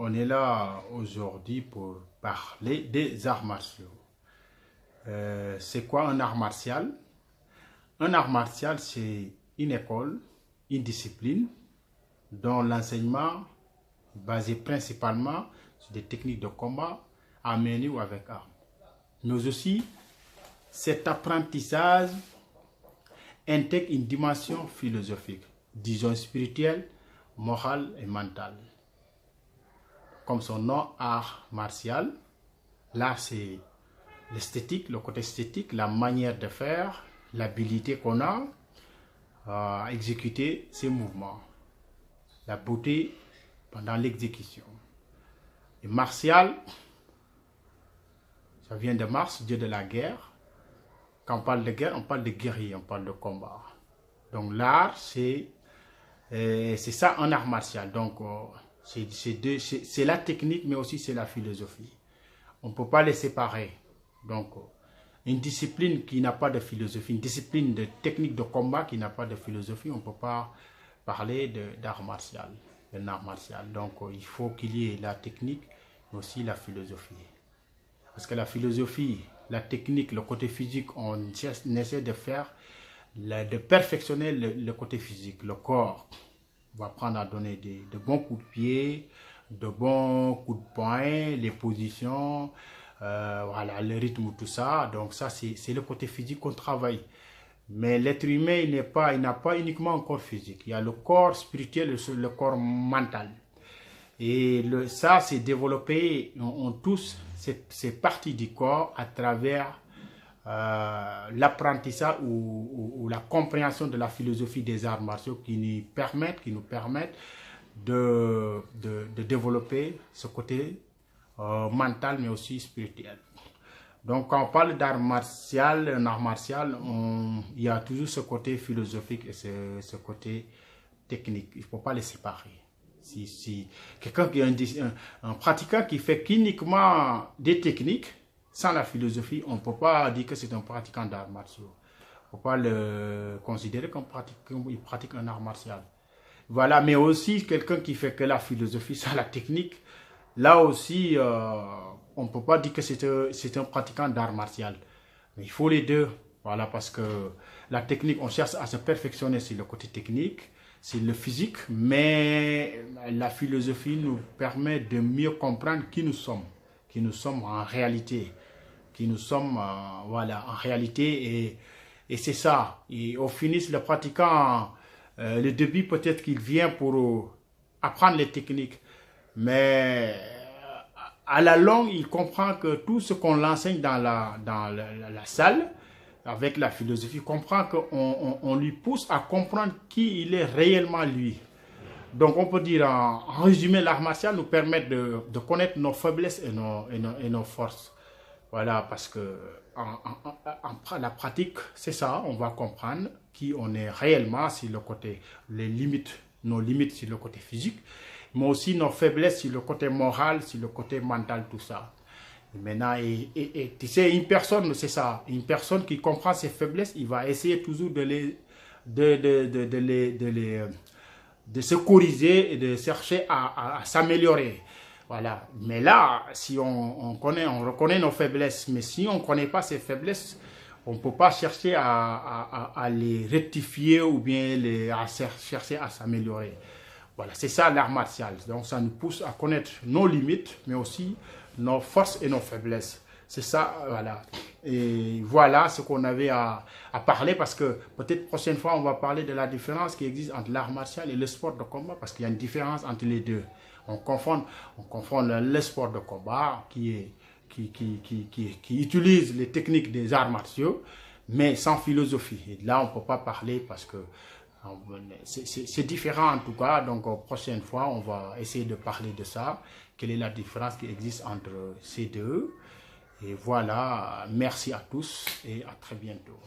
on est là aujourd'hui pour parler des arts martiaux. C'est quoi un art martial? Un art martial, c'est une école, une discipline dont l'enseignement basé principalement sur des techniques de combat à main nue ou avec armes. Mais aussi, cet apprentissage intègre une dimension philosophique, disons spirituelle, morale et mentale. Comme son nom, art martial, l'art c'est l'esthétique, le côté esthétique, la manière de faire, l'habilité qu'on a à exécuter ces mouvements, la beauté pendant l'exécution. Et martial, ça vient de Mars, dieu de la guerre. Quand on parle de guerre, on parle de guerrier, on parle de combat. Donc l'art, c'est ça un art martial. Donc c'est la technique, mais aussi c'est la philosophie. On ne peut pas les séparer. Donc une discipline qui n'a pas de philosophie, une discipline de technique de combat qui n'a pas de philosophie, on ne peut pas parler d'art martial, d'un art martial. Donc il faut qu'il y ait la technique, mais aussi la philosophie. Parce que la philosophie, la technique, le côté physique, on essaie de faire, de perfectionner le côté physique, le corps. On va apprendre à donner de bons coups de pied, de bons coups de poing, les positions, voilà, le rythme, tout ça. Donc ça, c'est le côté physique qu'on travaille. Mais l'être humain, il n'a pas uniquement un corps physique. Il y a le corps spirituel et le corps mental. Et ça, c'est développé, on touche ces parties du corps à travers l'apprentissage ou la compréhension de la philosophie des arts martiaux qui nous permettent de développer ce côté mental mais aussi spirituel. Donc quand on parle d'art martial, un art martial, il y a toujours ce côté philosophique et ce côté technique. Il ne faut pas les séparer. Si quelqu'un qui est un pratiquant qui fait uniquement des techniques, sans la philosophie, on ne peut pas dire que c'est un pratiquant d'art martiaux. On ne peut pas le considérer comme il pratique un art martial. Voilà, mais aussi quelqu'un qui fait que la philosophie sans la technique, là aussi, on ne peut pas dire que c'est un pratiquant d'art martial. Mais il faut les deux, voilà, parce que la technique, on cherche à se perfectionner sur le côté technique, c'est le physique, mais la philosophie nous permet de mieux comprendre qui nous sommes en réalité, qui nous sommes voilà, en réalité, et c'est ça. Et au finish, le pratiquant, le début peut-être qu'il vient pour apprendre les techniques, mais à la longue, il comprend que tout ce qu'on l'enseigne dans la salle, avec la philosophie, comprend qu'on lui pousse à comprendre qui il est réellement lui. Donc on peut dire en résumé, l'art martial nous permet de connaître nos faiblesses et nos forces. Voilà, parce que la pratique, c'est ça, on va comprendre qui on est réellement sur le côté, nos limites sur le côté physique, mais aussi nos faiblesses sur le côté moral, sur le côté mental, tout ça. Et maintenant, tu sais, une personne, c'est ça, une personne qui comprend ses faiblesses, il va essayer toujours de se corriger et de chercher à s'améliorer. Voilà. Mais là, si on reconnaît nos faiblesses, mais si on ne connaît pas ces faiblesses, on ne peut pas chercher à les rectifier ou bien chercher à s'améliorer. Voilà, c'est ça l'art martial. Donc ça nous pousse à connaître nos limites, mais aussi nos forces et nos faiblesses. C'est ça, voilà. Et voilà ce qu'on avait à parler, parce que peut-être prochaine fois, on va parler de la différence qui existe entre l'art martial et le sport de combat, parce qu'il y a une différence entre les deux. On confond le sport de combat qui utilise les techniques des arts martiaux, mais sans philosophie. Et là, on ne peut pas parler parce que c'est différent en tout cas. Donc, prochaine fois, on va essayer de parler de ça. Quelle est la différence qui existe entre ces deux? Et voilà, merci à tous et à très bientôt.